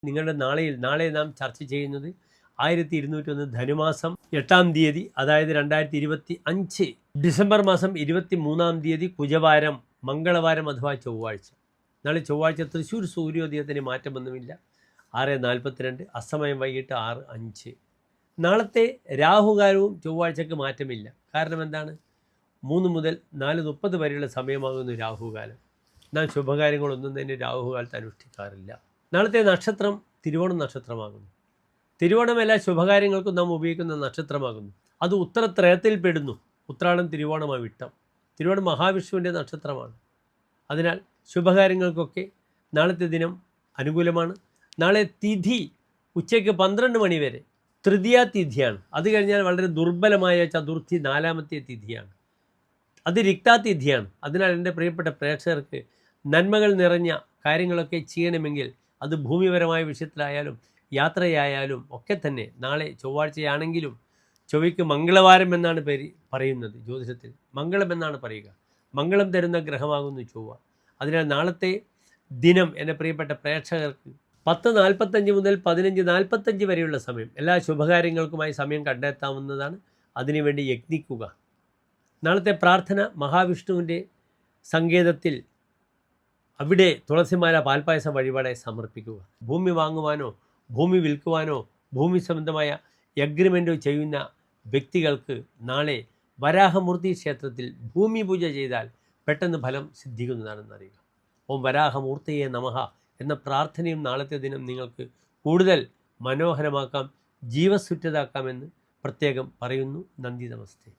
നിങ്ങളുടെ നാളെ നാം ചർച്ച ചെയ്യുന്നത് 1201 ധനുമാസം 8-ാം തീയതി, അതായത് 2025 ഡിസംബർ മാസം 23-ാം തീയതി കുജവാരം, മംഗളവാരം അഥവാ ചൊവ്വാഴ്ച. നാളെ ചൊവ്വാഴ്ച തൃശ്ശൂർ സൂര്യോദയത്തിന് മാറ്റമൊന്നുമില്ല. 6:42, അസ്തമയം വൈകിട്ട് 6:05. നാളത്തെ രാഹുകാലവും ചൊവ്വാഴ്ചക്ക് മാറ്റമില്ല. കാരണം എന്താണ്? 3 മുതൽ 4:30 വരെയുള്ള സമയമാകുന്നു രാഹുകാലം. നാം ശുഭകാര്യങ്ങളൊന്നും തന്നെ രാഹുകാലത്ത് അനുഷ്ഠിക്കാറില്ല. നാളത്തെ നക്ഷത്രം തിരുവോണം നക്ഷത്രമാകുന്നു. തിരുവോണം എല്ലാ ശുഭകാര്യങ്ങൾക്കും നാം ഉപയോഗിക്കുന്ന നക്ഷത്രമാകുന്നു. അത് ഉത്തരത്രയത്തിൽ പെടുന്നു. ഉത്രാടം, തിരുവോണം, അവിട്ടം. തിരുവോണം മഹാവിഷ്ണുവിൻ്റെ നക്ഷത്രമാണ്. അതിനാൽ ശുഭകാര്യങ്ങൾക്കൊക്കെ നാളത്തെ ദിനം അനുകൂലമാണ്. നാളെ തിഥി ഉച്ചയ്ക്ക് 12 മണി വരെ തൃതീയ തിഥിയാണ്. അത് കഴിഞ്ഞാൽ വളരെ ദുർബലമായ ചതുർത്ഥി 4-ാമത്തെ തിഥിയാണ്. അത് രിക്താതിഥിയാണ്. അതിനാൽ എൻ്റെ പ്രിയപ്പെട്ട പ്രേക്ഷകർക്ക് നന്മകൾ നിറഞ്ഞ കാര്യങ്ങളൊക്കെ ചെയ്യണമെങ്കിൽ അത് ഭൂമിപരമായ വിഷയത്തിലായാലും യാത്രയായാലും ഒക്കെ തന്നെ നാളെ ചൊവ്വാഴ്ചയാണെങ്കിലും ചൊവ്വയ്ക്ക് മംഗളവാരം എന്നാണ് പറയുന്നത്. ജ്യോതിഷത്തിൽ മംഗളം എന്നാണ് പറയുക. മംഗളം തരുന്ന ഗ്രഹമാകുന്നു ചൊവ്വ. അതിനാൽ നാളത്തെ ദിനം എൻ്റെ പ്രിയപ്പെട്ട പ്രേക്ഷകർക്ക് 10:45 മുതൽ 15:45 വരെയുള്ള സമയം എല്ലാ ശുഭകാര്യങ്ങൾക്കുമായി സമയം കണ്ടെത്താവുന്നതാണ്. അതിനുവേണ്ടി യത്നിക്കുക. നാളത്തെ പ്രാർത്ഥന മഹാവിഷ്ണുവിൻ്റെ സങ്കേതത്തിൽ അവിടെ തുളസിമാല പാൽപ്പായസം വഴിപാടായി സമർപ്പിക്കുക. ഭൂമി വാങ്ങുവാനോ ഭൂമി വിൽക്കുവാനോ ഭൂമി സംബന്ധമായ എഗ്രിമെൻറ്റോ ചെയ്യുന്ന വ്യക്തികൾക്ക് നാളെ വരാഹമൂർത്തി ക്ഷേത്രത്തിൽ ഭൂമി പൂജ ചെയ്താൽ പെട്ടെന്ന് ഫലം സിദ്ധിക്കുന്നതാണെന്നറിയുക. ഓം വരാഹമൂർത്തിയെ നമഃ എന്ന പ്രാർത്ഥനയും നാളത്തെ ദിനം നിങ്ങൾക്ക് കൂടുതൽ മനോഹരമാക്കാം, ജീവസുറ്റതാക്കാമെന്ന് പ്രത്യേകം പറയുന്നു. നന്ദി, നമസ്തേ.